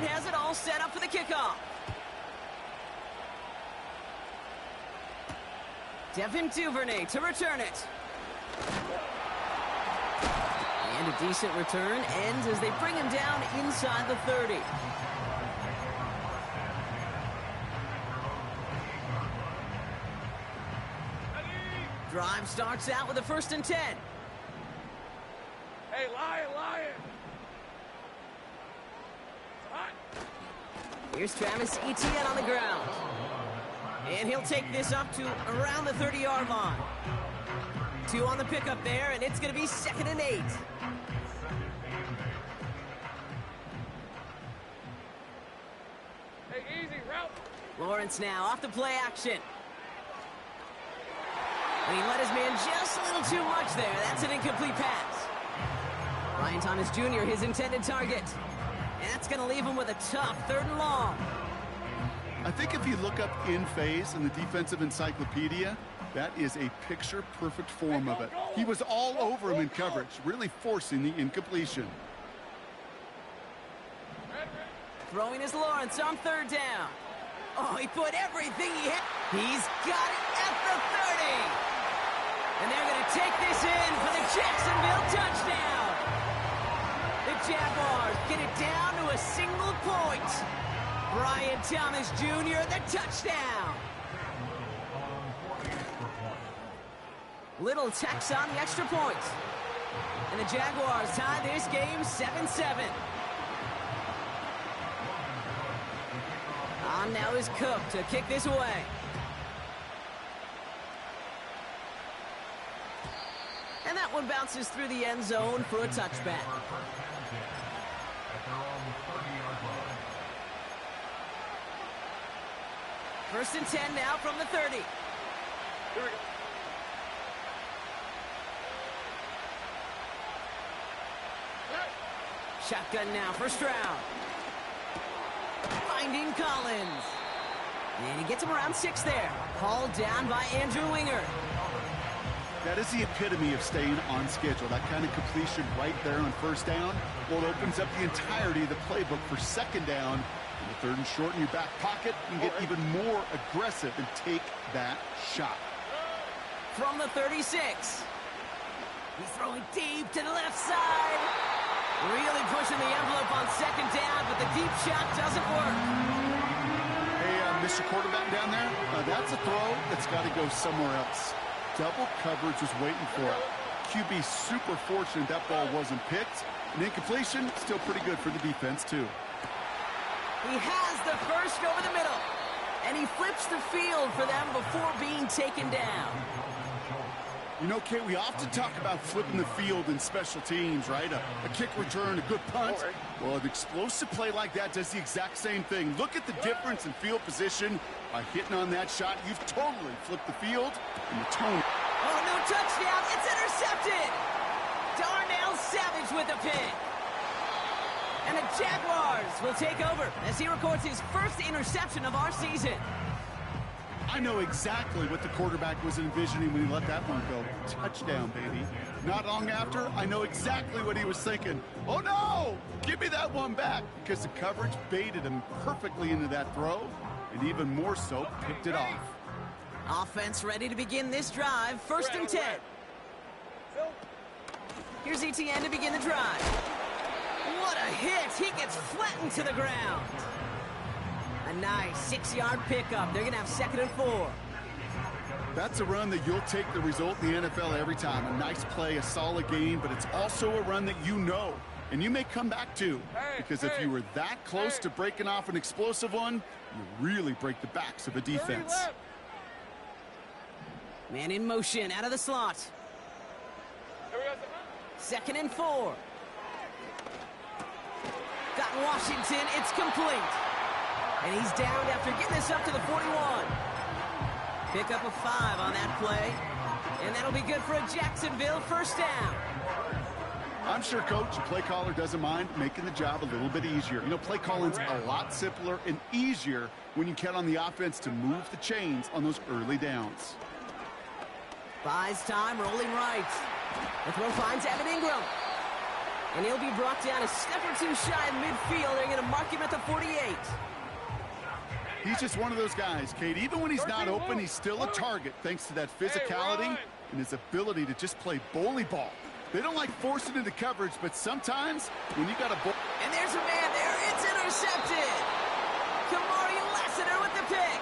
return has it all set up for the kickoff. Devin Duvernay to return it. And a decent return ends as they bring him down inside the 30. Drive starts out with a 1st and 10. Hey, Lion! Here's Travis Etienne on the ground. And he'll take this up to around the 30-yard line. 2 on the pickup there, and it's going to be 2nd and 8. Hey, easy, route. Lawrence now off the play action. And he let his man just a little too much there. That's an incomplete pass. Ryan Thomas Jr., his intended target. And that's going to leave him with a tough 3rd and long. I think if you look up in phase in the defensive encyclopedia, that is a picture-perfect form of it. He was all over him in coverage, really forcing the incompletion. Throwing is Lawrence on 3rd down. Oh, he put everything he had. He's got it at the 30. And they're going to take this in for the Jacksonville touchdown. The Jaguars get it down to a single point. Brian Thomas Jr., the touchdown. Little Tex on the extra point. And the Jaguars tie this game 7-7. On now is Cook to kick this away. And that one bounces through the end zone for a touchback. First and 10 now from the 30. Here we go. Shotgun now, 1st round. Finding Collins. And he gets him around 6 there. Hauled down by Andrew Winger. That is the epitome of staying on schedule. That kind of completion right there on 1st down. Well, it opens up the entirety of the playbook for 2nd down. And the 3rd and short in your back pocket, you can get even more aggressive and take that shot. From the 36. He's throwing deep to the left side. Really pushing the envelope on 2nd down, but the deep shot doesn't work. Hey, Mr. Quarterback down there, that's a throw that's got to go somewhere else. Double coverage was waiting for it. QB super fortunate that ball wasn't picked. And incompletion, still pretty good for the defense, too. He has the first over the middle. And he flips the field for them before being taken down. You know, Kate, we often talk about flipping the field in special teams, right? A kick return, a good punt. Well, an explosive play like that does the exact same thing. Look at the difference in field position. By hitting on that shot, you've totally flipped the field and the tone. Oh, no touchdown. It's intercepted. Darnell Savage with the pick. And the Jaguars will take over as he records his 1st interception of our season. I know exactly what the quarterback was envisioning when he let that one go. Touchdown, baby. Not long after, I know exactly what he was thinking. Oh, no! Give me that one back, because the coverage baited him perfectly into that throw, and even more so, picked it off. Offense ready to begin this drive. 1st and 10. Here's Etienne to begin the drive. What a hit! He gets flattened to the ground. A nice 6-yard pickup. They're going to have 2nd and 4. That's a run that you'll take the result in the NFL every time. A nice play, a solid game, but it's also a run that you know, and you may come back to. Because if you were that close to breaking off an explosive one, you really break the backs of a defense. Man in motion out of the slot. 2nd and 4. Got Washington. It's complete. And he's downed after getting this up to the 41. Pick up a 5 on that play. And that'll be good for a Jacksonville 1st down. I'm sure, Coach, the play caller doesn't mind making the job a little bit easier. You know, play calling's a lot simpler and easier when you count on the offense to move the chains on those early downs. Buys time, rolling right. The throw finds Evan Ingram. And he'll be brought down a step or two shy of midfield. They're going to mark him at the 48. He's just one of those guys, Kate. Even when he's not open, he's still a target thanks to that physicality and his ability to just play bully ball. They don't like forcing into coverage, but sometimes when you got a ball... And there's a man there. It's intercepted. Kamari Lassiter with the pick.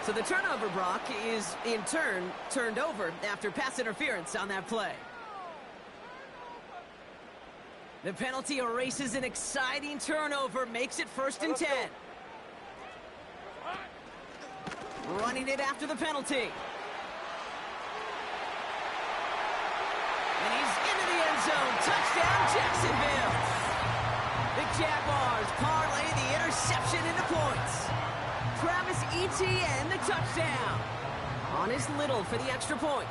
So the turnover, Brock, is in turn turned over after pass interference on that play. The penalty erases an exciting turnover, makes it 1st and 10. Running it after the penalty. And he's into the end zone. Touchdown, Jacksonville. The Jaguars parlay the interception into points. Travis Etienne, the touchdown. On his Little for the extra point.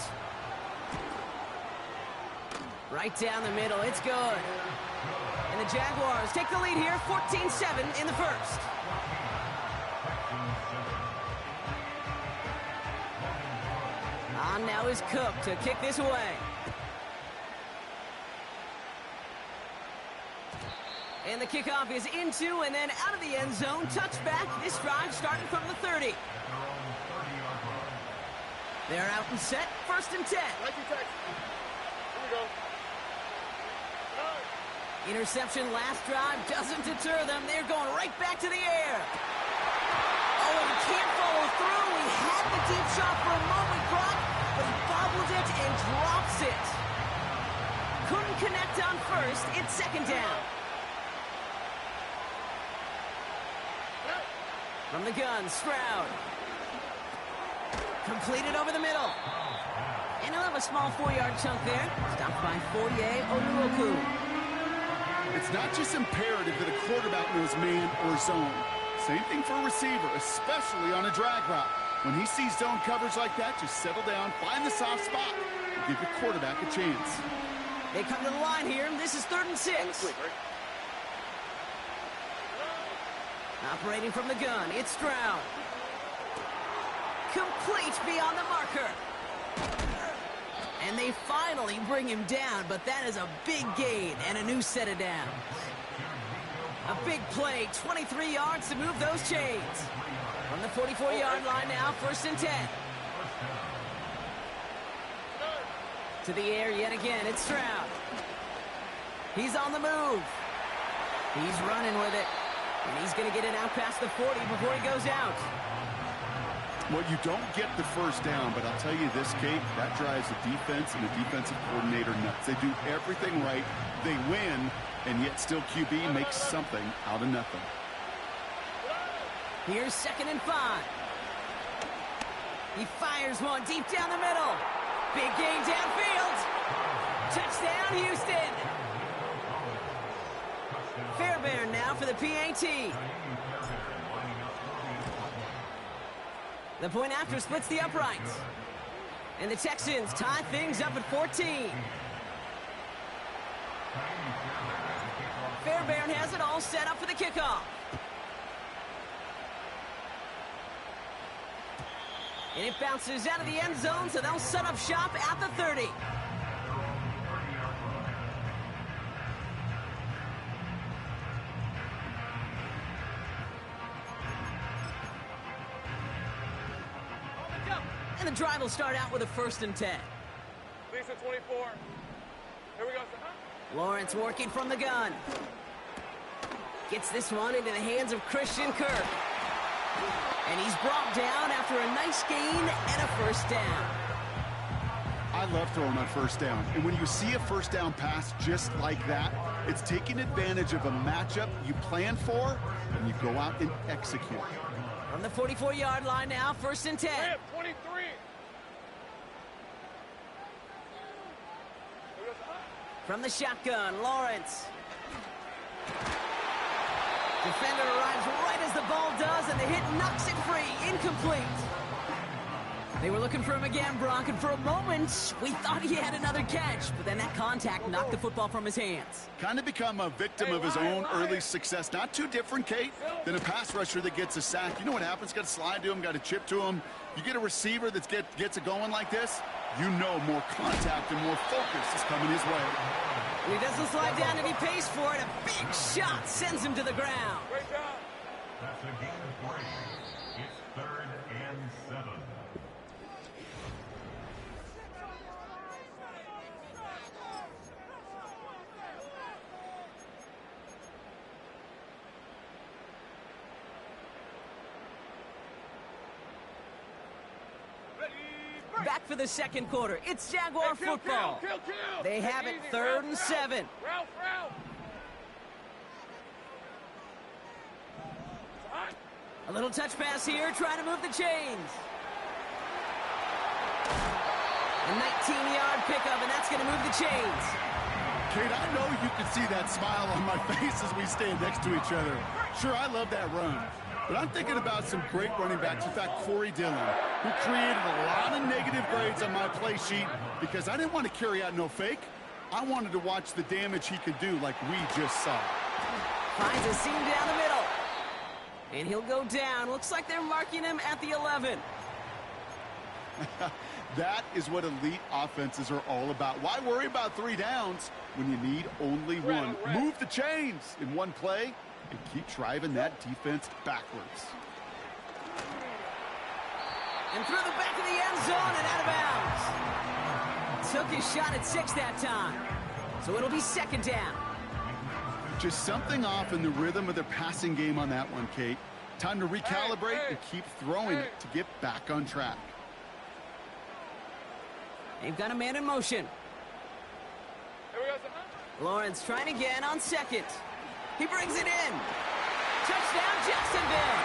Right down the middle, it's good. And the Jaguars take the lead here, 14-7 in the first. On now is Cook to kick this away. And the kickoff is into and then out of the end zone. Touchback. This drive starting from the 30. They're out and set. 1st and 10. Here we go. Interception last drive doesn't deter them. They're going right back to the air. Oh, and he can't follow through. He had the deep shot for a moment, Brock, but he bobbled it and drops it. Couldn't connect on first. It's 2nd down. From the gun, Stroud. Completed over the middle. And he'll have a small 4-yard chunk there. Stopped by Foye Oluokun. It's not just imperative that a quarterback knows man or zone. Same thing for a receiver, especially on a drag route. When he sees zone coverage like that, just settle down, find the soft spot, and give your quarterback a chance. They come to the line here. This is 3rd and 6. Operating from the gun, it's Stroud. Complete beyond the marker. And they finally bring him down, but that is a big gain and a new set of downs. A big play, 23 yards to move those chains. From the 44-yard line now, 1st and 10. To the air yet again, it's Stroud. He's on the move. He's running with it. And he's going to get it out past the 40 before he goes out. Well, you don't get the 1st down, but I'll tell you this, Kate, that drives the defense and the defensive coordinator nuts. They do everything right. They win, and yet still QB makes something out of nothing. Here's 2nd and 5. He fires one deep down the middle. Big gain downfield. Touchdown, Houston. Fairbairn now for the PAT. The point after splits the uprights. And the Texans tie things up at 14. Fairbairn has it all set up for the kickoff. And it bounces out of the end zone, so they'll set up shop at the 30. And the drive will start out with a 1st and 10. Lisa 24. Here we go. Lawrence working from the gun. Gets this one into the hands of Christian Kirk. And he's brought down after a nice gain and a 1st down. I love throwing on 1st down. And when you see a 1st down pass just like that, it's taking advantage of a matchup you plan for, and you go out and execute. From the 44-yard line now, 1st and 10. 23. From the shotgun, Lawrence. Defender arrives right as the ball does, and the hit knocks it free. Incomplete. They were looking for him again, Brock, and for a moment, we thought he had another catch, but then that contact knocked the football from his hands. Kind of become a victim of his own early success. Not too different, Kate, than a pass rusher that gets a sack. You know what happens? Got to slide to him, got to chip to him. You get a receiver that gets it going like this, you know more contact and more focus is coming his way. And he doesn't slide down and he pays for it. A big shot sends him to the ground. Great job. That's a gain of 3. It's 3rd and 7. Back for the second quarter. It's Jaguar football. Kill. They have it Easy, 3rd and Ralph. 7. Ralph. A little touch pass here, trying to move the chains. A 19-yard pickup, and that's going to move the chains. Kate, I know you can see that smile on my face as we stand next to each other. Sure, I love that run. But I'm thinking about some great running backs. In fact, Corey Dillon, who created a lot of negative grades on my play sheet because I didn't want to carry out no fake. I wanted to watch the damage he could do like we just saw. Finds a seam down the middle. And he'll go down. Looks like they're marking him at the 11. That is what elite offenses are all about. Why worry about 3 downs when you need only one? Move the chains in one play and keep driving that defense backwards. And through the back of the end zone and out of bounds. Took his shot at 6 that time. So it'll be 2nd down. Just something off in the rhythm of their passing game on that one, Kate. Time to recalibrate and keep throwing it to get back on track. They've got a man in motion. Here we go, son. Lawrence trying again on 2nd. He brings it in. Touchdown, Jacksonville.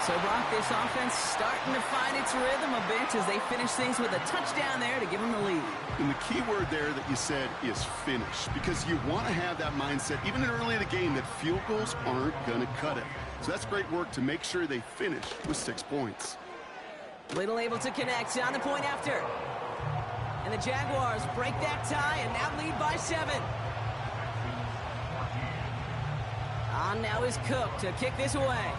So, Brock, this offense starting to find its rhythm a bit as they finish things with a touchdown there to give them the lead. And the key word there that you said is finish, because you want to have that mindset, even early in the game, that field goals aren't going to cut it. So that's great work to make sure they finish with 6 points. Little able to connect on the point after. And the Jaguars break that tie and now lead by 7. On now is Cook to kick this away.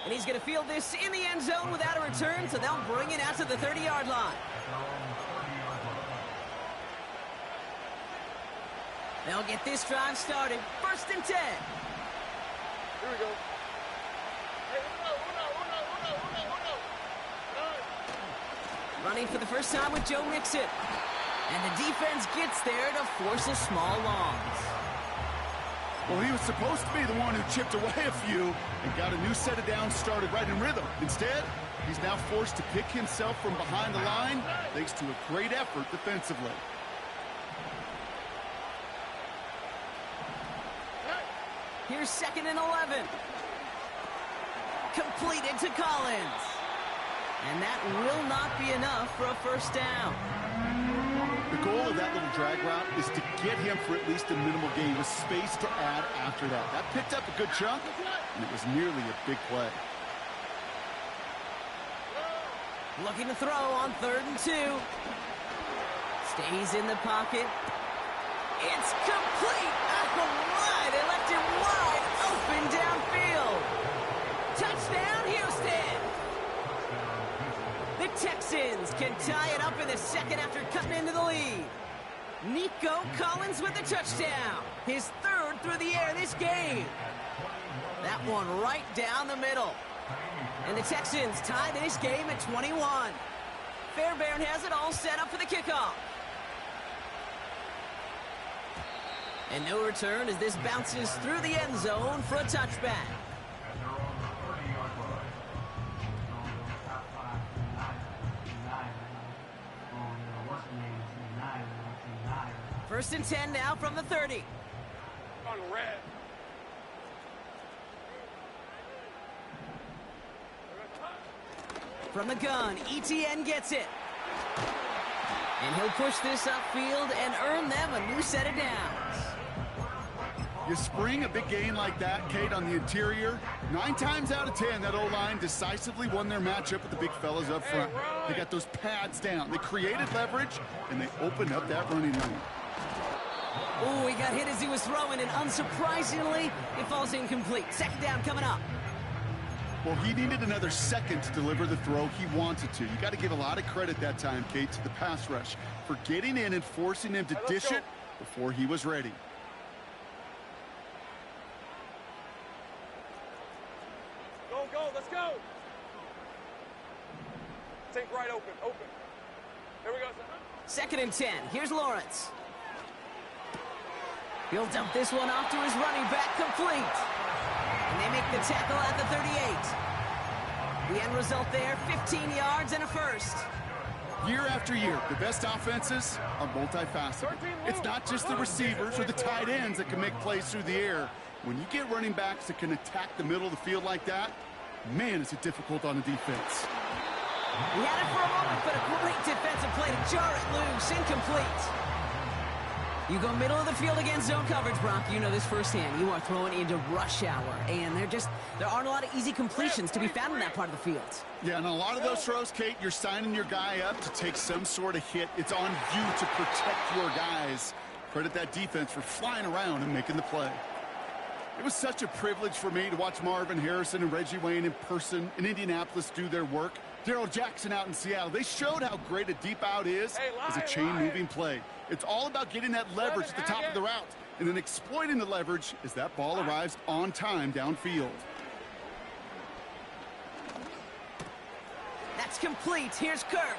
And he's going to field this in the end zone without a return, so they'll bring it out to the 30-yard line. They'll get this drive started. 1st and 10. Here we go. Hey, uno. Running for the first time with Joe Mixon. And the defense gets there to force a small loss. Well, he was supposed to be the one who chipped away a few and got a new set of downs started right in rhythm. Instead, he's now forced to pick himself from behind the line thanks to a great effort defensively. Here's 2nd and 11. Completed to Collins. And that will not be enough for a 1st down. The goal of that little drag route is to get him for at least a minimal gain with space to add after that. That picked up a good chunk, and it was nearly a big play. Looking to throw on 3rd and 2. Stays in the pocket. It's complete. Oh my, they left him wide open downfield. Touchdown, Houston. The Texans can tie it up in the 2nd after cutting into the lead. Nico Collins with the touchdown. His 3rd through the air this game. That one right down the middle. And the Texans tie this game at 21. Fairbairn has it all set up for the kickoff. And no return as this bounces through the end zone for a touchback. 1st and 10 now from the 30. On red. From the gun, ETN gets it. And he'll push this upfield and earn them a new set of downs. You spring a big gain like that, Kate, on the interior, 9 times out of 10, that O-line decisively won their matchup with the big fellas up front. They got those pads down. They created leverage, and they opened up that running lane. Oh, he got hit as he was throwing, and unsurprisingly, it falls incomplete. 2nd down coming up. Well, he needed another second to deliver the throw he wanted to. You got to give a lot of credit that time, Kate, to the pass rush for getting in and forcing him to dish it before he was ready. Go, go, let's go. Take right open, open. Here we go, son. 2nd and 10. Here's Lawrence. He'll dump this one off to his running back, complete. And they make the tackle at the 38. The end result there, 15 yards and a first. Year after year, the best offenses are multifaceted. It's not just the receivers or the tight ends that can make plays through the air. When you get running backs that can attack the middle of the field like that, man, is it difficult on the defense. He had it for a moment, but a great defensive play to jar it loose, incomplete. You go middle of the field against zone coverage, Brock. You know this firsthand. You are throwing into rush hour, and there aren't a lot of easy completions to be found in that part of the field. Yeah, and a lot of those throws, Kate, you're signing your guy up to take some sort of hit. It's on you to protect your guys. Credit that defense for flying around and making the play. It was such a privilege for me to watch Marvin Harrison and Reggie Wayne in person in Indianapolis do their work. Darrell Jackson out in Seattle. They showed how great a deep out is as a chain-moving play. It's all about getting that leverage at the top of the route and then exploiting the leverage as that ball arrives on time downfield. That's complete. Here's Kirk.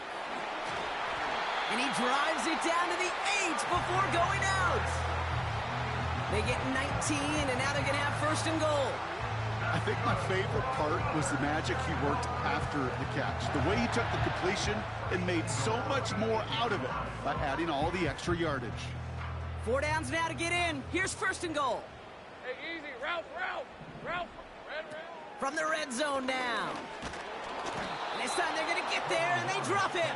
And he drives it down to the 8 before going out. They get 19, and now they're going to have 1st and goal. I think my favorite part was the magic he worked after the catch. The way he took the completion and made so much more out of it by adding all the extra yardage. 4 downs now to get in. Here's 1st and goal. Hey, easy. Ralph. Red. From the red zone now. And this time they're going to get there, and they drop him.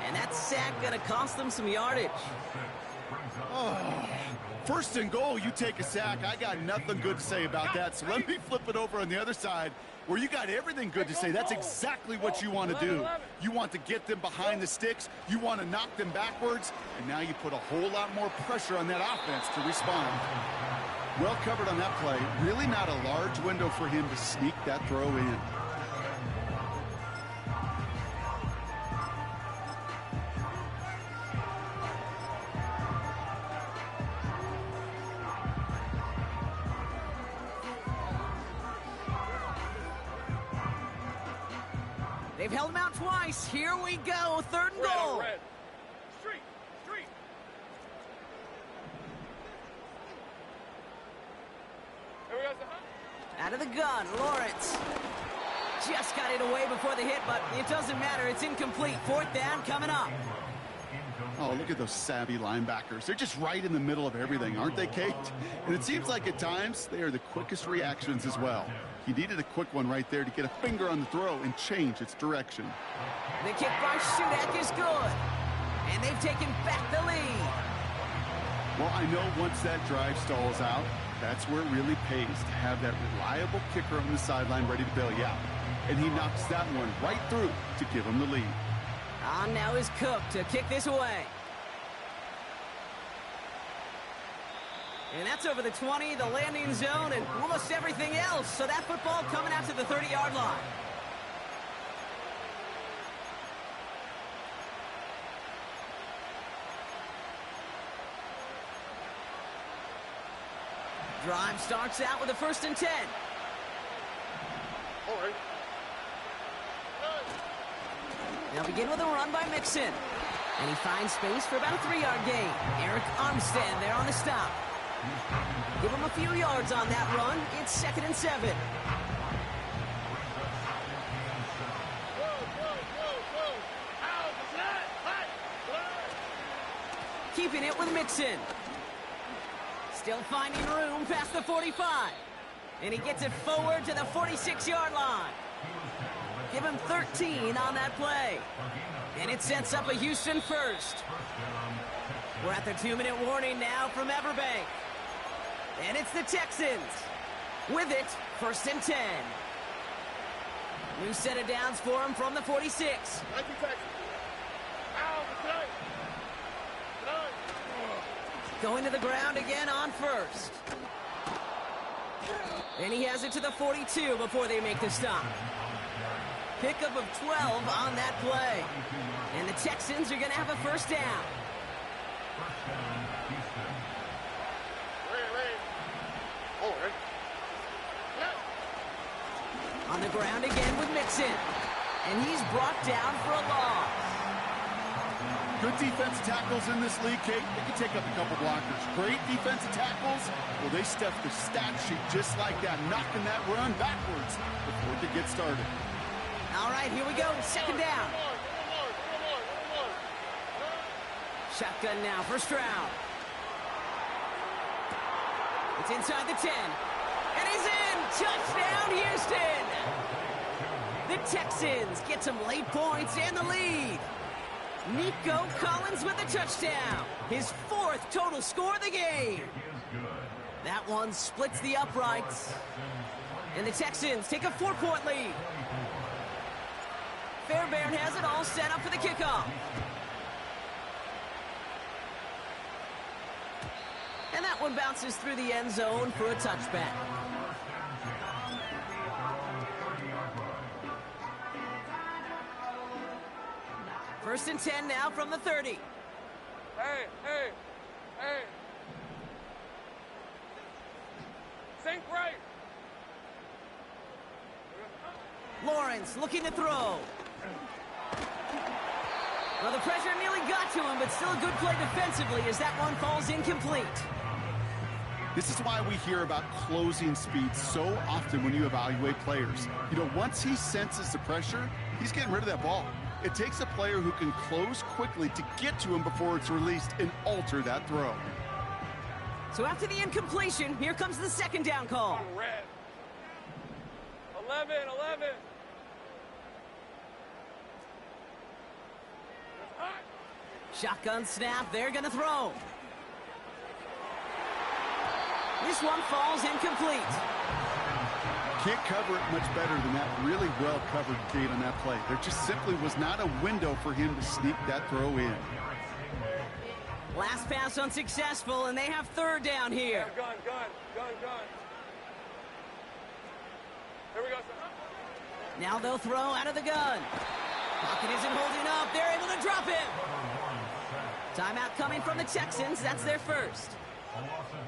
And that sack going to cost them some yardage. Oh, 1st and goal, you take a sack. I got nothing good to say about that. So let me flip it over on the other side where you got everything good to say. That's exactly what you want to do. You want to get them behind the sticks. You want to knock them backwards. And now you put a whole lot more pressure on that offense to respond. Well covered on that play. Really not a large window for him to sneak that throw in. They've held him out twice. Here we go. 3rd and goal. Red. Street. Here we go, son. Out of the gun, Lawrence. Just got it away before the hit, but it doesn't matter. It's incomplete. 4th down coming up. Oh, look at those savvy linebackers. They're just right in the middle of everything, aren't they, Kate? And it seems like at times they are the quickest reactions as well. He needed a quick one right there to get a finger on the throw and change its direction. The kick by Shudak is good. And they've taken back the lead. Well, I know once that drive stalls out, that's where it really pays to have that reliable kicker on the sideline ready to bail you out. And he knocks that one right through to give him the lead. On now is Cook to kick this away. And that's over the 20, the landing zone, and almost everything else. So that football coming out to the 30-yard line. Drive starts out with a 1st and 10. All right. They'll begin with a run by Mixon. And he finds space for about a 3-yard gain. Eric Armstead there on the stop. Give him a few yards on that run. It's 2nd and 7. Keeping it with Mixon. Still finding room past the 45. And he gets it forward to the 46-yard line. Give him 13 on that play. And it sets up a Houston 1st. We're at the 2-minute warning now from Everbank. And it's the Texans. With it, 1st and 10. New set of downs for him from the 46. Thank you, Texas. Tonight. Going to the ground again on 1st. And he has it to the 42 before they make the stop. Pickup of 12 on that play. And the Texans are going to have a first down. On the ground again with Mixon. And he's brought down for a loss. Good defensive tackles in this league, Kate. They can take up a couple blockers. Great defensive tackles. Well, they stuff the stat sheet just like that, knocking that run backwards before it could get started. All right, here we go. Second down. Shotgun now for Stroud. It's inside the 10. And he's in! Touchdown, Houston! The Texans get some late points and the lead. Nico Collins with the touchdown. His 4th total score of the game. That one splits the uprights. And the Texans take a 4-point lead. Fairbairn has it all set up for the kickoff. And that one bounces through the end zone for a touchback. First and 10 now from the 30. Hey. Think right. Lawrence looking to throw. Well, the pressure nearly got to him, but still a good play defensively as that one falls incomplete. This is why we hear about closing speed so often when you evaluate players. You know, once he senses the pressure, he's getting rid of that ball. It takes a player who can close quickly to get to him before it's released and alter that throw. So after the incompletion, here comes the second down call. Red. 11. Shotgun snap, they're going to throw. This one falls incomplete. Can't cover it much better than that. Really well covered, Kate, on that play. There just simply was not a window for him to sneak that throw in. Last pass unsuccessful, and they have third down here. Gun. Here we go, sir. Now they'll throw out of the gun. Pocket isn't holding up. They're able to drop him. Timeout coming from the Texans. That's their first.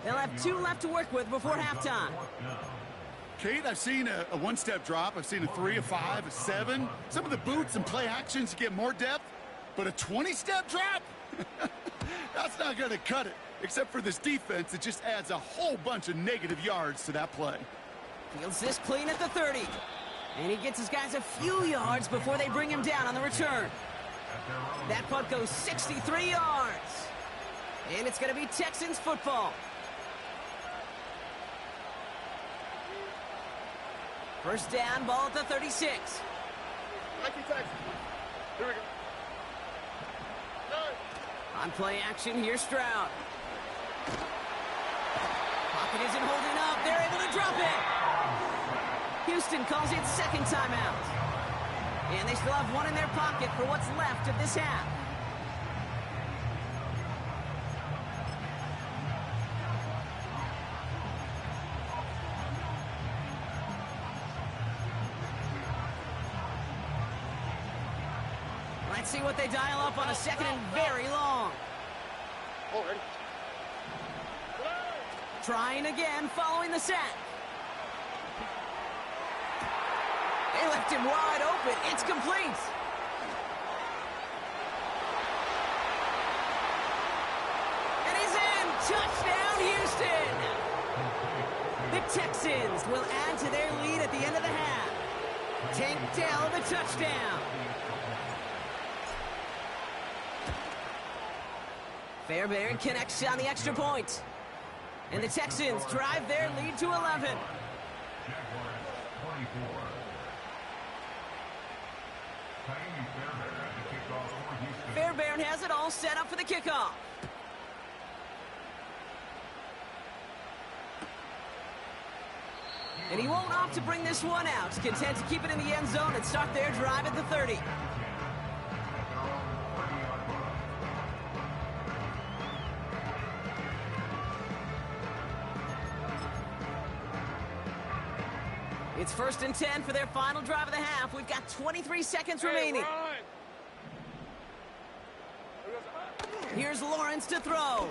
They'll have 2 left to work with before halftime. Kate, I've seen a one-step drop. I've seen a 3, a 5, a 7. Some of the boots and play actions get more depth, but a 20-step drop? That's not going to cut it, except for this defense that just adds a whole bunch of negative yards to that play. Fields this clean at the 30. And he gets his guys a few yards before they bring him down on the return. That punt goes 63 yards. And it's going to be Texans football. First down, ball at the 36. Nike Texans. Here we go. On play action, here's Stroud. Pocket isn't holding up. They're able to drop it. Houston calls it second timeout. And they still have one in their pocket for what's left of this half. Let's see what they dial up on a second and very long. Already. Trying again following the sack. They left him wide open. It's complete. And he's in. Touchdown, Houston. The Texans will add to their lead at the end of the half. Tank Dell the touchdown. Fairbairn connects on the extra point. And the Texans drive their lead to 11. Fairbairn has it all set up for the kickoff. And he won't opt to bring this one out. Content to keep it in the end zone and start their drive at the 30. It's 1st and 10 for their final drive of the half. We've got 23 seconds remaining. Run. Here's Lawrence to throw.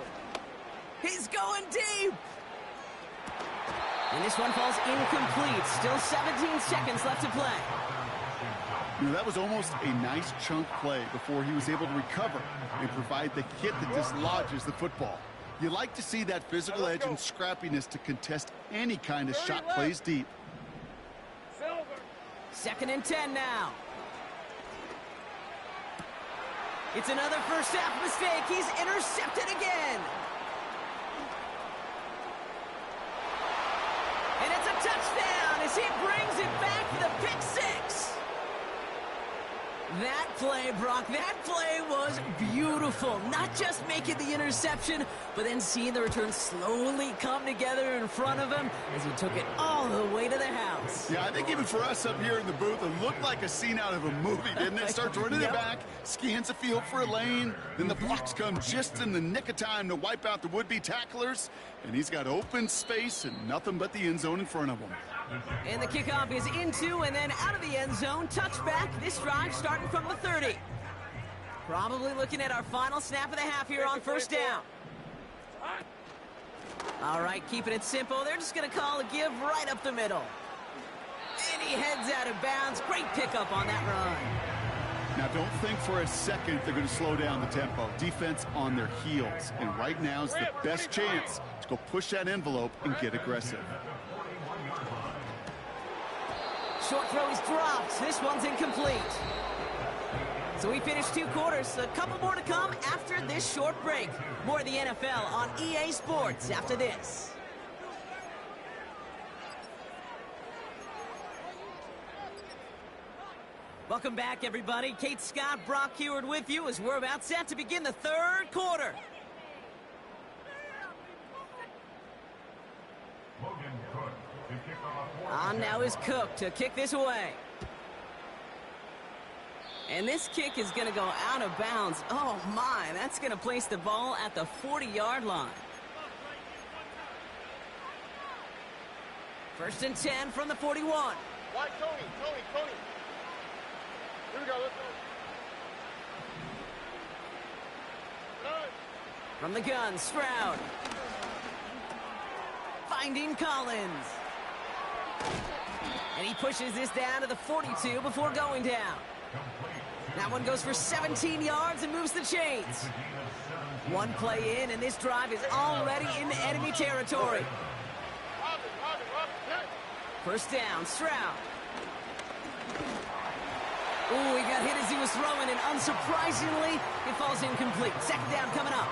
He's going deep. And this one falls incomplete. Still 17 seconds left to play. You know, that was almost a nice chunk play before he was able to recover and provide the hit that dislodges the football. You like to see that physical edge and scrappiness to contest any kind of shot plays deep. Silver. 2nd and 10 now. It's another first half mistake. He's intercepted again. And it's a touchdown as he brings it back for the pick six. That play, Brock, that play was beautiful. Not just making the interception, but then seeing the return slowly come together in front of him as he took it all the way to the house. Yeah, I think even for us up here in the booth, it looked like a scene out of a movie, didn't it? Starts running it back, scans the field for a lane, then the blocks come just in the nick of time to wipe out the would-be tacklers, and he's got open space and nothing but the end zone in front of him. And the kickoff is into and then out of the end zone. Touchback. This drive starting from the 30. Probably looking at our final snap of the half here on 1st down. All right, keeping it simple. They're just going to call a give right up the middle. And he heads out of bounds. Great pickup on that run. Now, don't think for a second they're going to slow down the tempo. Defense on their heels. And right now is the best chance to go push that envelope and get aggressive. Short throw is dropped. This one's incomplete. So we finished 2 quarters. A couple more to come after this short break. More of the NFL on EA Sports after this. Welcome back, everybody. Kate Scott, Brock Heward with you as we're about set to begin the 3rd quarter. On now is Cook to kick this away. And this kick is going to go out of bounds. Oh, my. That's going to place the ball at the 40-yard line. 1st and 10 from the 41. Why, Tony. Here we go, let's go. From the gun, Stroud. Finding Collins. And he pushes this down to the 42 before going down. That one goes for 17 yards and moves the chains. One play in, and this drive is already into enemy territory. 1st down, Stroud. Ooh, he got hit as he was throwing, and unsurprisingly, it falls incomplete. 2nd down coming up.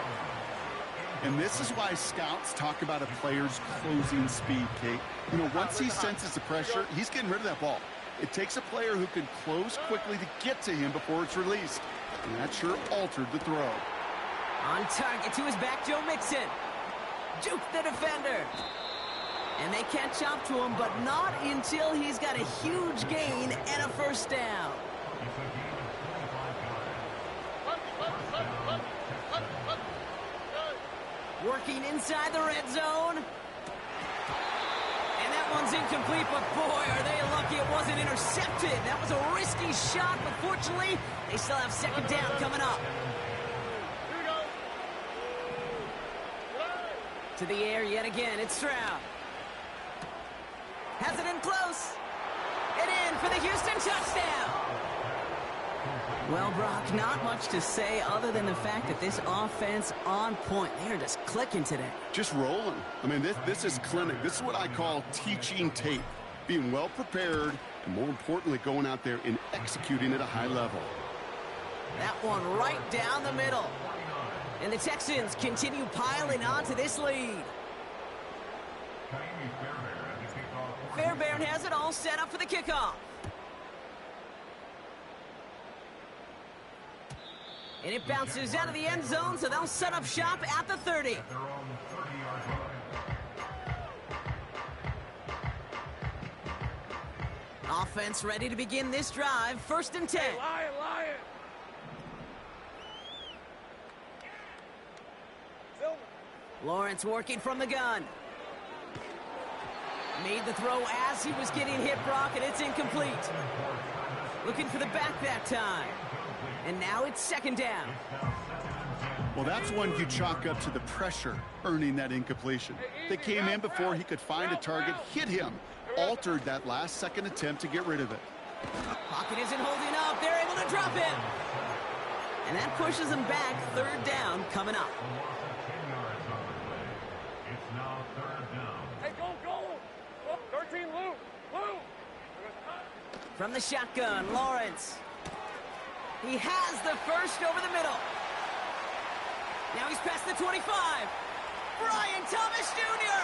And this is why scouts talk about a player's closing speed, Kate. You know, once he senses the pressure, he's getting rid of that ball. It takes a player who can close quickly to get to him before it's released. And that sure altered the throw. On target to his back, Joe Mixon. Juke the defender. And they catch up to him, but not until he's got a huge gain and a 1st down. Working inside the red zone. And that one's incomplete, but boy, are they lucky it wasn't intercepted. That was a risky shot, but fortunately, they still have 2nd down coming up. To the air yet again, it's Stroud. Has it in close. And in for the Houston touchdown. Well, Brock, not much to say other than the fact that this offense on point. They're just clicking today. Just rolling. I mean, this is clinic. This is what I call teaching tape. Being well prepared, and more importantly, going out there and executing at a high level. That one right down the middle. And the Texans continue piling on to this lead. Fairbairn has it all set up for the kickoff. And it bounces out of the end zone, so they'll set up shop at the 30. Offense ready to begin this drive. 1st and 10. Hey, Lion. Lawrence working from the gun. Made the throw as he was getting hit, Brock, and it's incomplete. Looking for the back that time. And now it's second down. Well, that's one you chalk up to the pressure earning that incompletion. They came in before he could find a target, hit him, altered that last-second attempt to get rid of it. Pocket isn't holding up. They're able to drop him. And that pushes them back. Third down coming up. It's now third down. Hey, go, go! 13, Lou! Lou! From the shotgun, Lawrence. He has the first over the middle. Now he's past the 25. Brian Thomas Jr.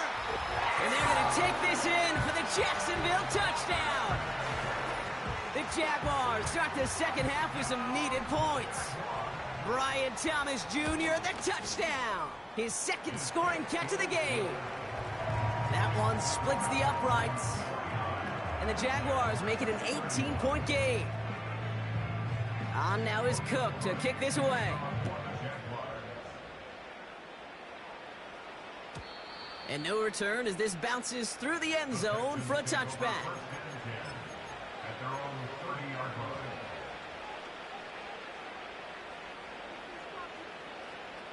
And they're going to take this in for the Jacksonville touchdown. The Jaguars start the second half with some needed points. Brian Thomas Jr., the touchdown. His second scoring catch of the game. That one splits the uprights. And the Jaguars make it an 18-point game. On now is Cook to kick this away. And no return as this bounces through the end zone for a touchback. At their own 30-yard line.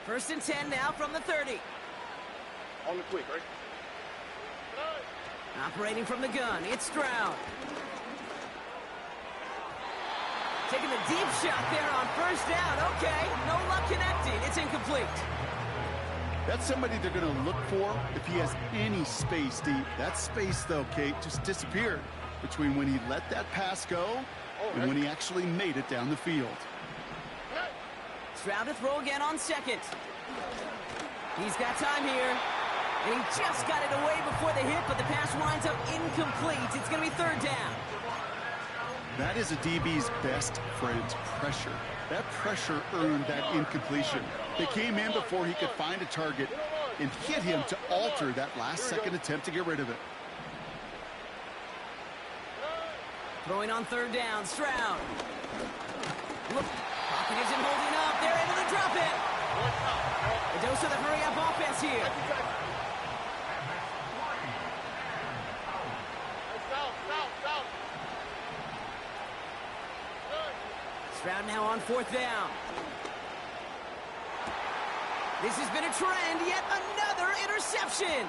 First and 10 now from the 30. On the quick, right? Operating from the gun, it's Stroud. Taking the deep shot there on first down. Okay, no luck connecting. It's incomplete. That's somebody they're going to look for if he has any space deep. That space, though, Kate, just disappeared between when he let that pass go and when he actually made it down the field. Stroud to throw again on second. He's got time here. And he just got it away before the hit, but the pass winds up incomplete. It's going to be third down. That is a DB's best friend, pressure. That pressure earned that incompletion. They came in before he could find a target and hit him to alter that last-second attempt to get rid of it. Throwing on third down, Stroud. Look, pocket isn't holding up. They're able to drop it. A dose of the hurry-up offense here. Stroud now on fourth down. This has been a trend, yet another interception.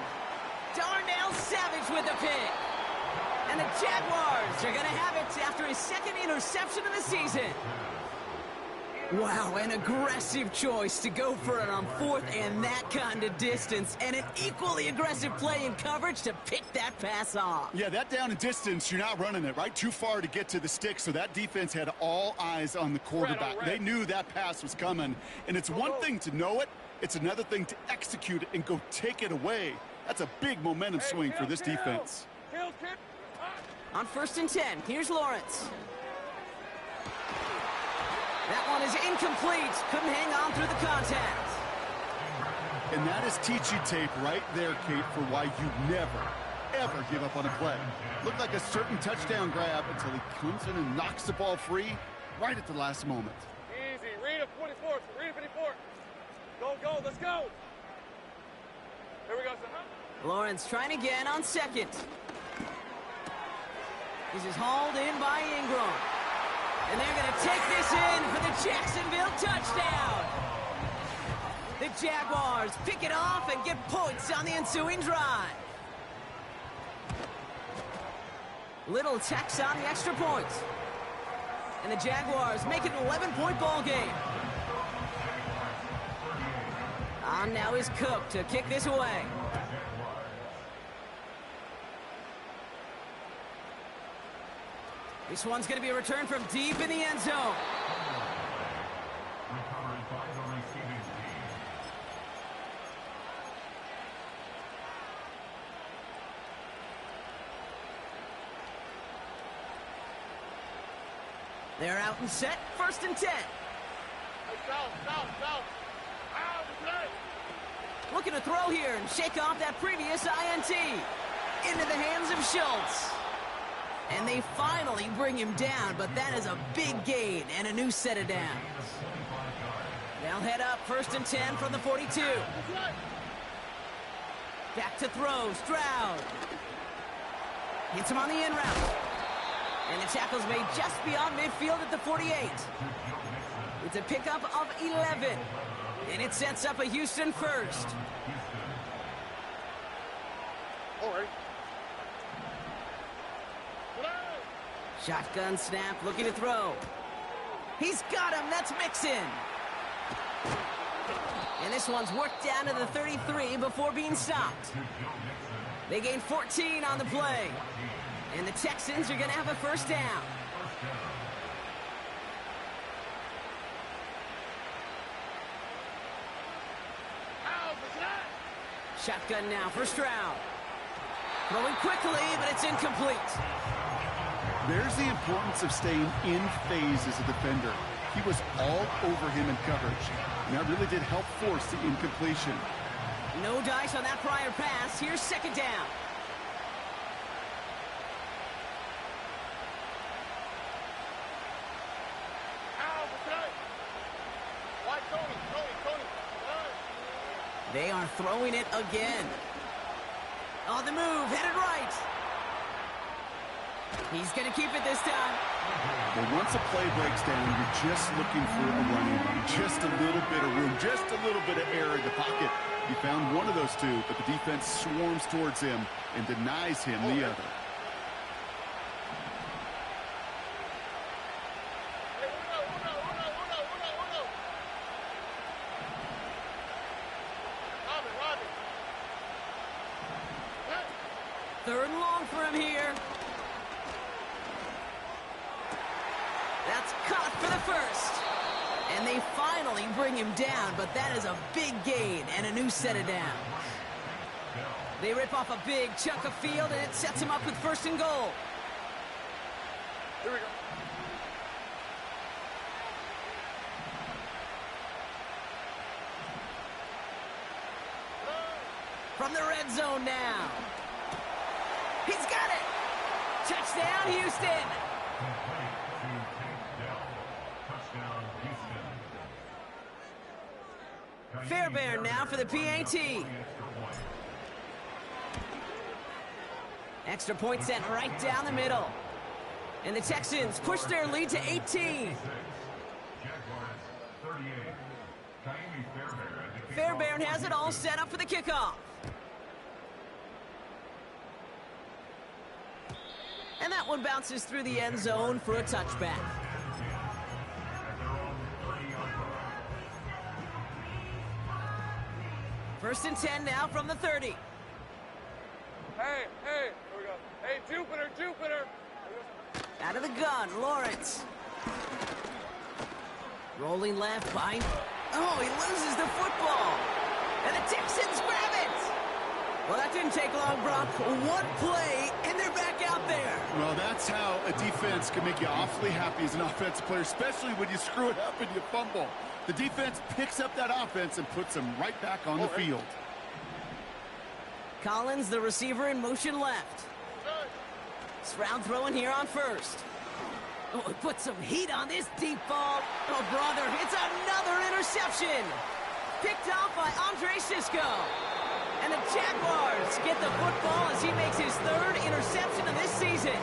Darnell Savage with the pick. And the Jaguars are going to have it after his second interception of the season. Wow, an aggressive choice to go for it on fourth and that kind of distance. And an equally aggressive play in coverage to pick that pass off. Yeah, that down and distance, you're not running it, right? Too far to get to the stick, so that defense had all eyes on the quarterback. They knew that pass was coming. And it's one thing to know it. It's another thing to execute it and go take it away. That's a big momentum swing for this defense. On first and 10, here's Lawrence. That one is incomplete. Couldn't hang on through the contact. And that is teach you tape right there, Kate, for why you never, ever give up on a play. Looked like a certain touchdown grab until he comes in and knocks the ball free right at the last moment. Easy. Read a 24. Read a 54. Go, go. Let's go. Here we go, son. Lawrence trying again on second. This is hauled in by Ingram. And they're going to take this in for the Jacksonville touchdown. The Jaguars pick it off and get points on the ensuing drive. Little tacks on the extra points. And the Jaguars make it an 11-point ball game. On now is Cook to kick this away. This one's going to be a return from deep in the end zone. Recovered by the receiving team. They're out and set. First and 10. Looking to throw here and shake off that previous INT. Into the hands of Schultz. And they finally bring him down, but that is a big gain and a new set of downs. They'll head up first and 10 from the 42. Back to throw, Stroud. Hits him on the in route. And the tackle's made just beyond midfield at the 48. It's a pickup of 11. And it sets up a Houston first. All right. Shotgun snap, looking to throw. He's got him. That's Mixon. And this one's worked down to the 33 before being stopped. They gain 14 on the play. And the Texans are going to have a first down. Shotgun now, first round. Throwing quickly, but it's incomplete. There's the importance of staying in phase as a defender. He was all over him in coverage, and that really did help force the incompletion. No dice on that prior pass. Here's second down. They are throwing it again. On the move, headed right. He's going to keep it this time. But once a play breaks down, you're just looking for a running run. Just a little bit of room, just a little bit of air in the pocket. He found one of those two, but the defense swarms towards him and denies him the other. Third and long for him here. That's caught for the first. And they finally bring him down, but that is a big gain and a new set of downs. They rip off a big chunk of field, and it sets him up with first and goal. Here we go. From the red zone now. He's got it. Touchdown, Houston. Fairbairn now for the PAT. Extra point sent right down the middle. And the Texans push their lead to 18. Fairbairn has it all set up for the kickoff. And that one bounces through the end zone for a touchback. First and 10 now from the 30. Hey, here we go. Hey, Jupiter. Out of the gun, Lawrence. Rolling left by... Oh, he loses the football. And the Texans grab it. Well, that didn't take long, Brock. One play, and they're back out there. Well, that's how a defense can make you awfully happy as an offensive player, especially when you screw it up and you fumble. The defense picks up that offense and puts them right back on the field. Collins, the receiver, in motion left. Stroud throwing here on first. Oh, he put some heat on this deep ball. Oh, brother, it's another interception. Picked off by Andre Sisco. And the Jaguars get the football as he makes his third interception of this season.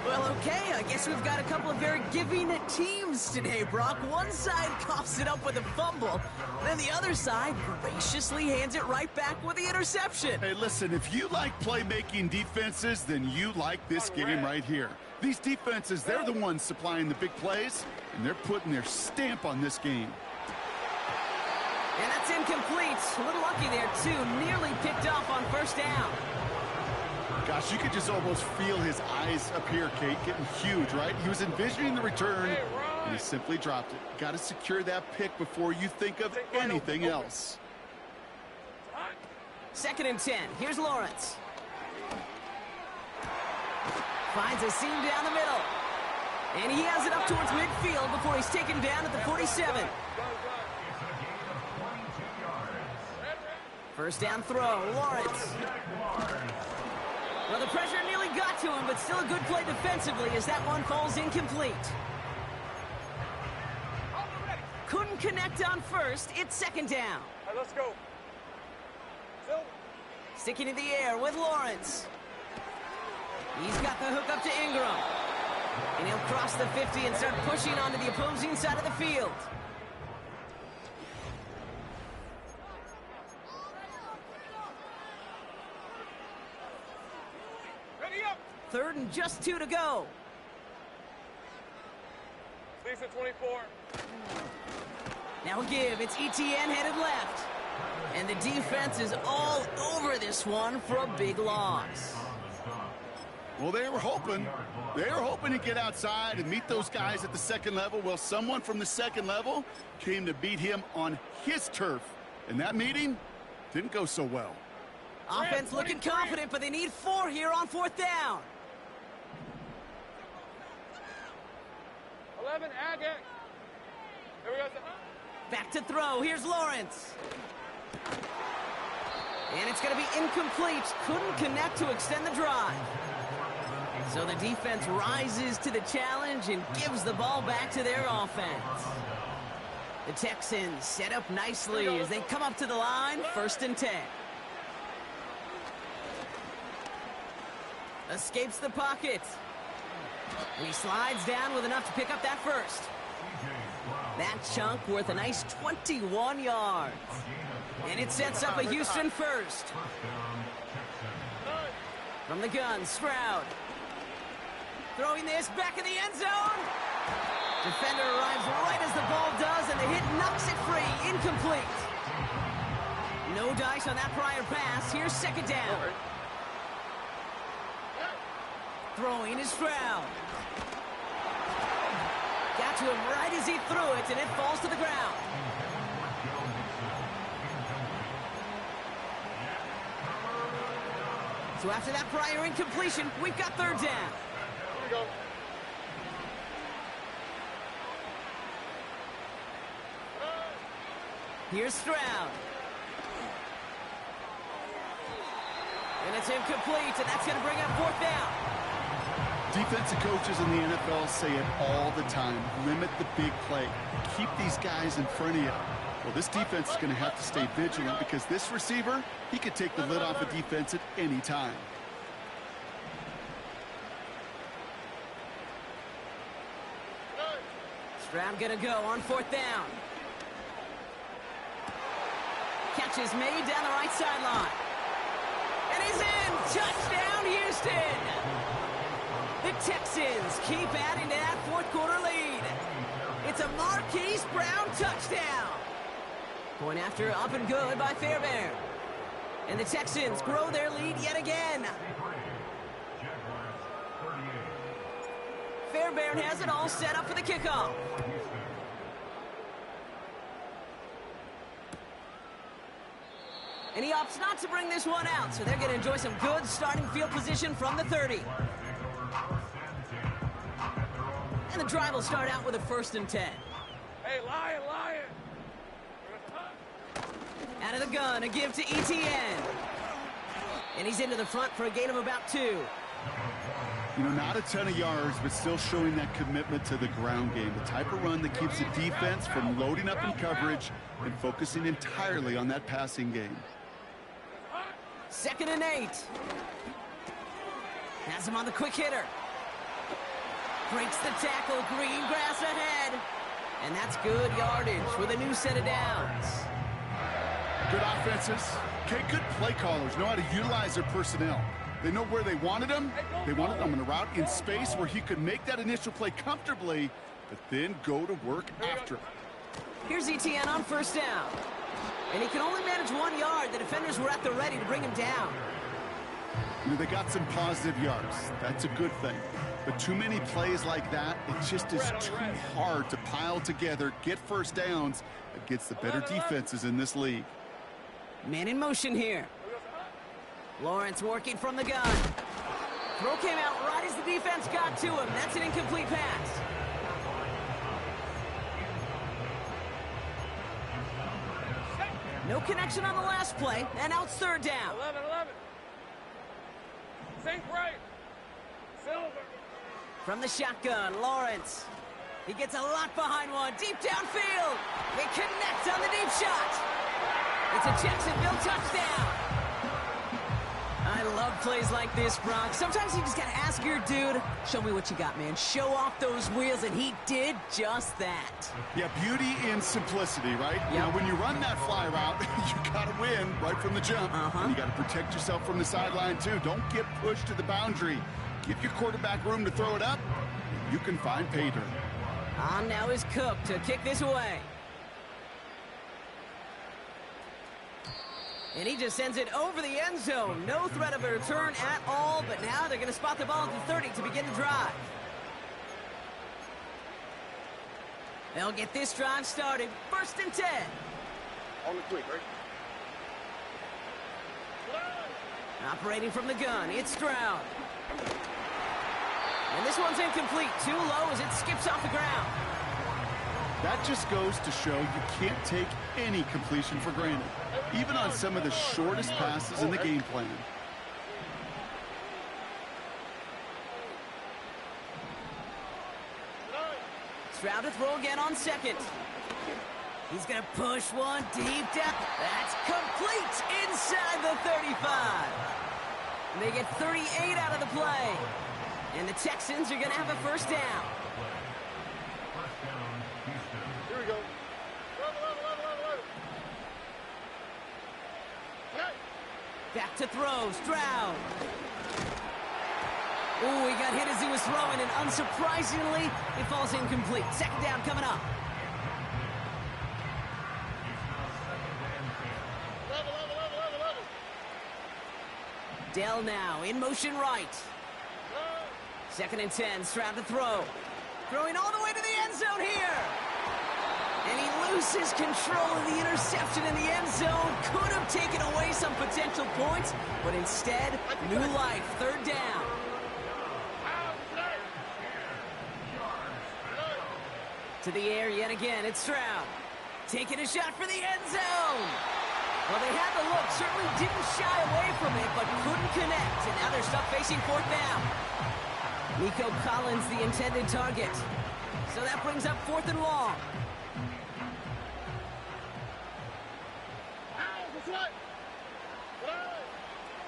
Well, okay, I guess we've got a couple of very giving teams today, Brock. One side coughs it up with a fumble, and then the other side graciously hands it right back with the interception. Hey, listen, if you like playmaking defenses, then you like this game right here. These defenses, they're the ones supplying the big plays, and they're putting their stamp on this game. And that's incomplete. A little lucky there, too. Nearly picked off on first down. Gosh, you could just almost feel his eyes up here, Kate, getting huge, right? He was envisioning the return, and he simply dropped it. Got to secure that pick before you think of anything else. Second and 10. Here's Lawrence. Finds a seam down the middle. And he has it up towards midfield before he's taken down at the 47. First down throw, Lawrence. Well, the pressure nearly got to him, but still a good play defensively as that one falls incomplete. Couldn't connect on first. It's second down. All right, let's go. Sticking in the air with Lawrence. He's got the hook up to Ingram. And he'll cross the 50 and start pushing onto the opposing side of the field. Ready up. 3rd and just 2 to go. Lisa 24. Now a give. It's ETN headed left. And the defense is all over this one for a big loss. Well, they were hoping to get outside and meet those guys at the second level. Well, someone from the second level came to beat him on his turf. And that meeting didn't go so well. Offense looking confident, but they need 4 here on 4th down. 11, Agate. Here we go. Back to throw. Here's Lawrence. And it's going to be incomplete. Couldn't connect to extend the drive. So the defense rises to the challenge and gives the ball back to their offense. The Texans set up nicely as they come up to the line, 1st and 10. Escapes the pocket. And he slides down with enough to pick up that first. That chunk worth a nice 21 yards. And it sets up a Houston first. From the gun, Stroud. Throwing this back in the end zone. Defender arrives right as the ball does, and the hit knocks it free. Incomplete. No dice on that prior pass. Here's 2nd down. Throwing is Stroud. Got to him right as he threw it, and it falls to the ground. So after that prior incompletion, we've got 3rd down. Here we go. Here's Stroud. And it's incomplete, and that's going to bring up 4th down. Defensive coaches in the NFL say it all the time. Limit the big play. Keep these guys in front of you. Well, this defense is going to have to stay vigilant because this receiver, he could take the lid off a defense at any time. Stroud going to go on 4th down. Catch is made down the right sideline. And he's in! Touchdown, Houston! The Texans keep adding to that 4th quarter lead. It's a Marquise Brown touchdown. Going after up and good by Fairbairn. And the Texans grow their lead yet again. Fairbairn has it all set up for the kickoff. And he opts not to bring this one out, so they're going to enjoy some good starting field position from the 30. And the drive will start out with a 1st and 10. Hey, Lion. Out of the gun, a give to ETN. And he's into the front for a gain of about 2. You know, not a ton of yards, but still showing that commitment to the ground game. The type of run that keeps the defense from loading up in coverage and focusing entirely on that passing game. 2nd and 8. Has him on the quick hitter. Breaks the tackle, green grass ahead. And that's good yardage with a new set of downs. Good offenses. Okay, good play callers know how to utilize their personnel. They know where they wanted him. They wanted him in a route in space where he could make that initial play comfortably, but then go to work after it. Here's ETN on 1st down. And he can only manage 1 yard. The defenders were at the ready to bring him down. You know, they got some positive yards. That's a good thing. But too many plays like that, it just is too hard to pile together, get 1st downs against the better defenses in this league. Man in motion here. Lawrence working from the gun. Throw came out right as the defense got to him. That's an incomplete pass. No connection on the last play, and now it's 3rd down. 11. Sink right. Silver. From the shotgun, Lawrence. He gets a lot behind one, deep downfield. They connect on the deep shot. It's a Jacksonville touchdown. I love plays like this, Brock. Sometimes you just gotta ask your dude, show me what you got, man. Show off those wheels, and he did just that. Yeah, beauty in simplicity, right? Yep. Now, when you run that fly route, you gotta win right from the jump. And you gotta protect yourself from the sideline, too. Don't get pushed to the boundary. Give your quarterback room to throw it up. You can find pay dirt. On now is Cook to kick this away. And he just sends it over the end zone. No threat of a return at all, but now they're going to spot the ball at the 30 to begin the drive. They'll get this drive started. 1st and 10. On the quick, right? Operating from the gun, it's Stroud. And this one's incomplete. Too low as it skips off the ground. That just goes to show you can't take any completion for granted, even on some of the shortest passes in the game plan. Stroud to throw again on 2nd. He's going to push one deep down. That's complete inside the 35. And they get 38 out of the play. And the Texans are going to have a 1st down. Here we go. Back to throw, Stroud. Ooh, he got hit as he was throwing, and unsurprisingly, it falls incomplete. 2nd down coming up. Dell now in motion right. 2nd and 10, Stroud to throw. Throwing all the way to the end zone here. And he loses control of the interception in the end zone. Could have taken away some potential points, but instead, new life, 3rd down. To the air yet again, it's Stroud. Taking a shot for the end zone. Well, they had the look, certainly didn't shy away from it, but couldn't connect. And now they're stuck facing 4th down. Nico Collins, the intended target. So that brings up 4th and long.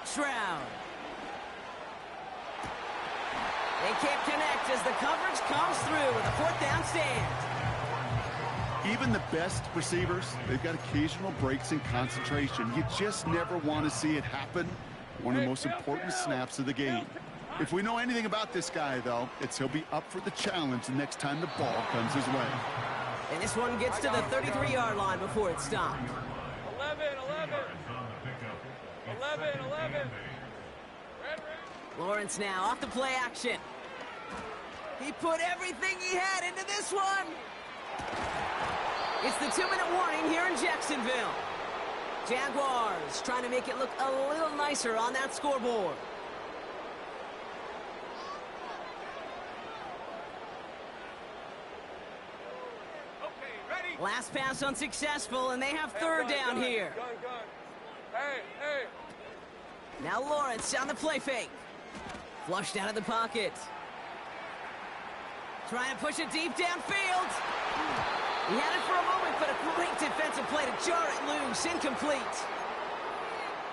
Stroud. They can't connect as the coverage comes through with a 4th down stand. Even the best receivers, they've got occasional breaks in concentration. You just never want to see it happen. One of the most important snaps of the game. If we know anything about this guy, though, it's he'll be up for the challenge the next time the ball comes his way. And this one gets to the 33-yard line before it's stopped. 11. Lawrence now off the play action. He put everything he had into this one. It's the 2-minute warning here in Jacksonville. Jaguars trying to make it look a little nicer on that scoreboard. Last pass unsuccessful, and they have 3rd down here. Gun. Hey. Now Lawrence on the play fake. Flushed out of the pocket. Trying to push it deep downfield. He had it for a moment, but a great defensive play to jar it loose. Incomplete.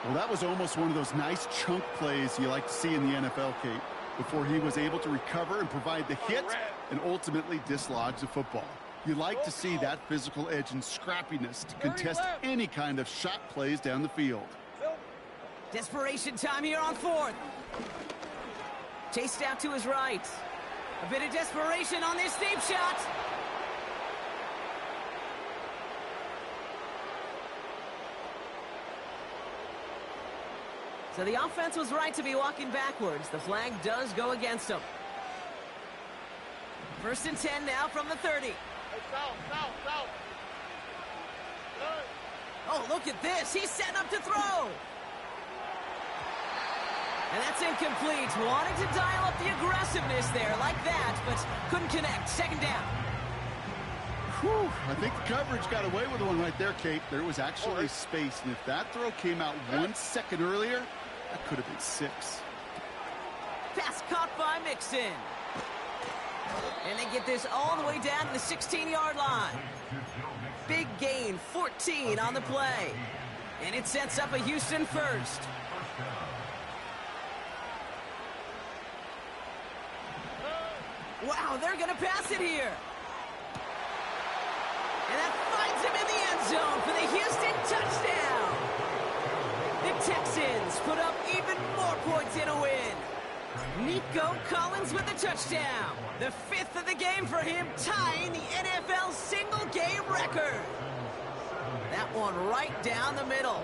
Well, that was almost one of those nice chunk plays you like to see in the NFL, Kate, before he was able to recover and provide the hit and ultimately dislodge the football. You like to see that physical edge and scrappiness to contest any kind of shot plays down the field. Desperation time here on 4th. Chased out to his right. A bit of desperation on this deep shot. So the offense was right to be walking backwards. The flag does go against them. 1st and 10 now from the 30. Hey, south. Oh, look at this. He's setting up to throw. And that's incomplete. Wanted to dial up the aggressiveness there like that, but couldn't connect. 2nd down. Whew, I think the coverage got away with one right there, Kate. There was actually space, and if that throw came out 1 second earlier, that could have been 6. Pass caught by Mixon. And they get this all the way down to the 16-yard line. Big gain, 14 on the play. And it sets up a Houston 1st. Wow, they're going to pass it here. And that finds him in the end zone for the Houston touchdown. The Texans put up even more points in a win. Nico Collins with the touchdown. The 5th of the game for him, tying the NFL single-game record. That one right down the middle.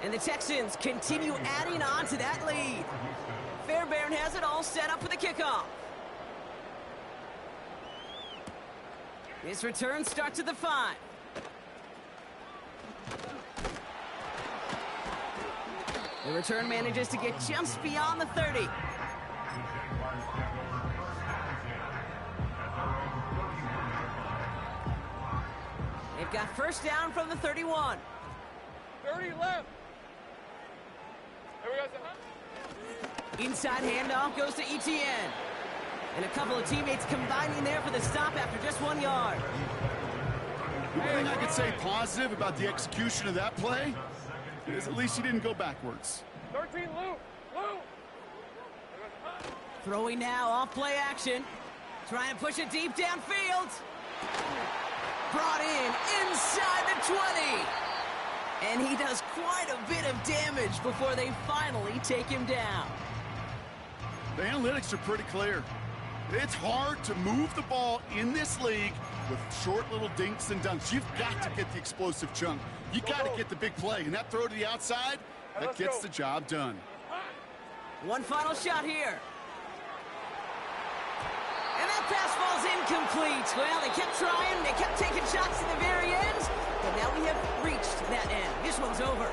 And the Texans continue adding on to that lead. Fairbairn has it all set up for the kickoff. This return starts at the 5. The return manages to get just beyond the 30. They've got first down from the 31. 30 left. Here we go. Inside handoff goes to Etienne. And a couple of teammates combining there for the stop after just 1 yard. One thing I could say positive about the execution of that play is at least he didn't go backwards. 13, Lou. Lou. Throwing now off play action. Trying to push it deep downfield. Brought in inside the 20. And he does quite a bit of damage before they finally take him down. The analytics are pretty clear. It's hard to move the ball in this league with short little dinks and dunks. You've got to get the explosive chunk. You got to get the big play. And that throw to the outside, that gets the job done. One final shot here. And that pass falls incomplete. Well, they kept trying. They kept taking shots to the very end. But now we have reached that end. This one's over.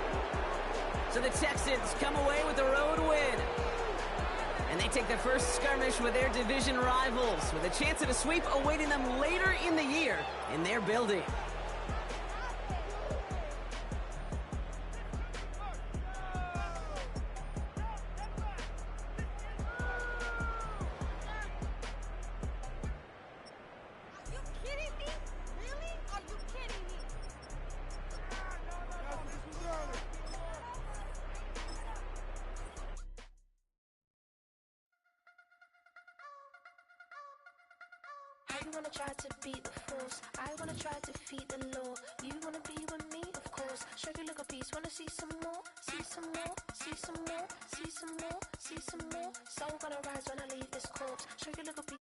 So the Texans come away with a road win. And they take their first skirmish with their division rivals, with a chance at a sweep awaiting them later in the year in their building. You wanna try to beat the force, I wanna try to defeat the law. You wanna be with me, of course. Show you look a piece, wanna see some more, see some more, see some more, see some more, see some more. Soul gonna rise when I leave this corpse. Show you look a piece.